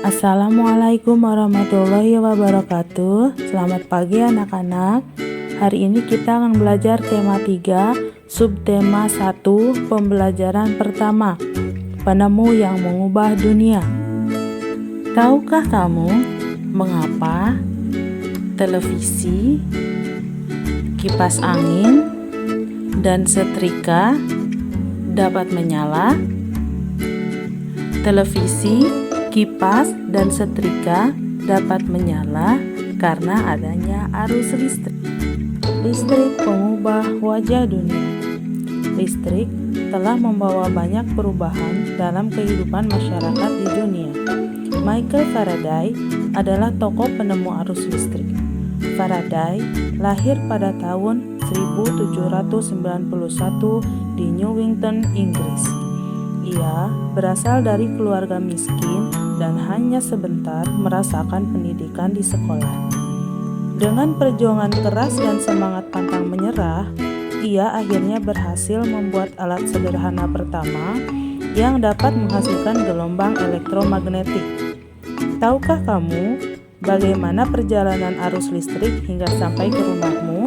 Assalamualaikum warahmatullahi wabarakatuh. Selamat pagi anak-anak. Hari ini kita akan belajar tema 3, subtema 1, pembelajaran pertama, penemu yang mengubah dunia. Tahukah kamu mengapa televisi, kipas angin, dan setrika dapat menyala? Televisi, kipas, dan setrika dapat menyala karena adanya arus listrik. Listrik mengubah wajah dunia. Listrik telah membawa banyak perubahan dalam kehidupan masyarakat di dunia. Michael Faraday adalah tokoh penemu arus listrik. Faraday lahir pada tahun 1791 di Newington, Inggris. Ia berasal dari keluarga miskin dan hanya sebentar merasakan pendidikan di sekolah. Dengan perjuangan keras dan semangat pantang menyerah, ia akhirnya berhasil membuat alat sederhana pertama yang dapat menghasilkan gelombang elektromagnetik. Tahukah kamu bagaimana perjalanan arus listrik hingga sampai ke rumahmu?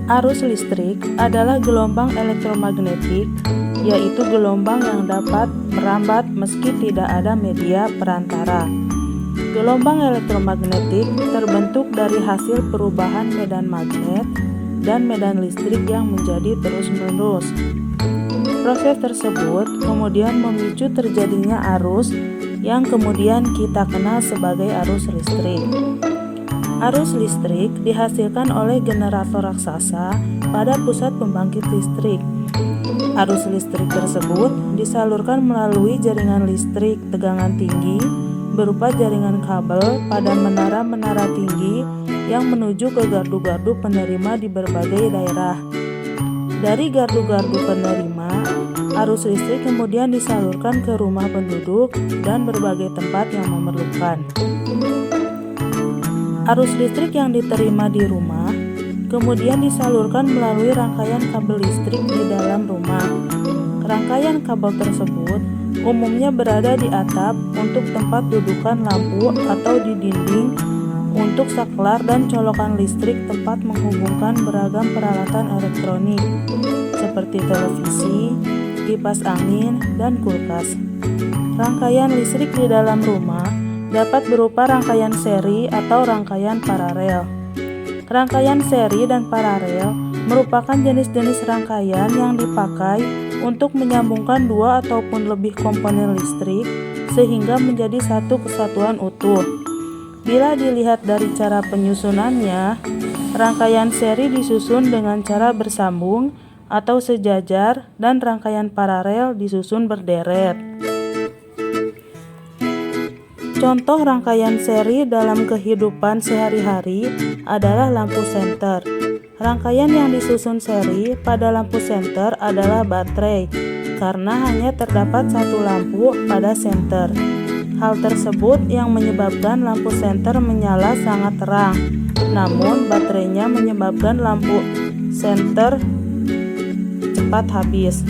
Arus listrik adalah gelombang elektromagnetik, yaitu gelombang yang dapat merambat meski tidak ada media perantara. Gelombang elektromagnetik terbentuk dari hasil perubahan medan magnet dan medan listrik yang menjadi terus-menerus. Proses tersebut kemudian memicu terjadinya arus yang kemudian kita kenal sebagai arus listrik. Arus listrik dihasilkan oleh generator raksasa pada pusat pembangkit listrik. Arus listrik tersebut disalurkan melalui jaringan listrik tegangan tinggi berupa jaringan kabel pada menara-menara tinggi yang menuju ke gardu-gardu penerima di berbagai daerah. Dari gardu-gardu penerima, arus listrik kemudian disalurkan ke rumah penduduk dan berbagai tempat yang memerlukan. Arus listrik yang diterima di rumah kemudian disalurkan melalui rangkaian kabel listrik di dalam rumah. Rangkaian kabel tersebut umumnya berada di atap untuk tempat dudukan lampu atau di dinding untuk saklar dan colokan listrik tempat menghubungkan beragam peralatan elektronik seperti televisi, kipas angin, dan kulkas. Rangkaian listrik di dalam rumah dapat berupa rangkaian seri atau rangkaian paralel. Rangkaian seri dan paralel merupakan jenis-jenis rangkaian yang dipakai untuk menyambungkan dua ataupun lebih komponen listrik sehingga menjadi satu kesatuan utuh. Bila dilihat dari cara penyusunannya, rangkaian seri disusun dengan cara bersambung atau sejajar dan rangkaian paralel disusun berderet. Contoh rangkaian seri dalam kehidupan sehari-hari adalah lampu senter. Rangkaian yang disusun seri pada lampu senter adalah baterai, karena hanya terdapat satu lampu pada senter. Hal tersebut yang menyebabkan lampu senter menyala sangat terang, namun baterainya menyebabkan lampu senter cepat habis.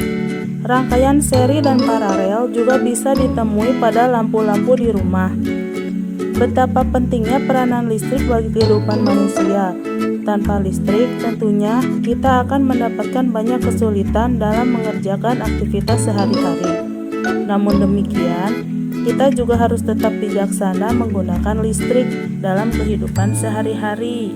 Rangkaian seri dan paralel juga bisa ditemui pada lampu-lampu di rumah. Betapa pentingnya peranan listrik bagi kehidupan manusia. Tanpa listrik, tentunya kita akan mendapatkan banyak kesulitan dalam mengerjakan aktivitas sehari-hari. Namun demikian, kita juga harus tetap bijaksana menggunakan listrik dalam kehidupan sehari-hari.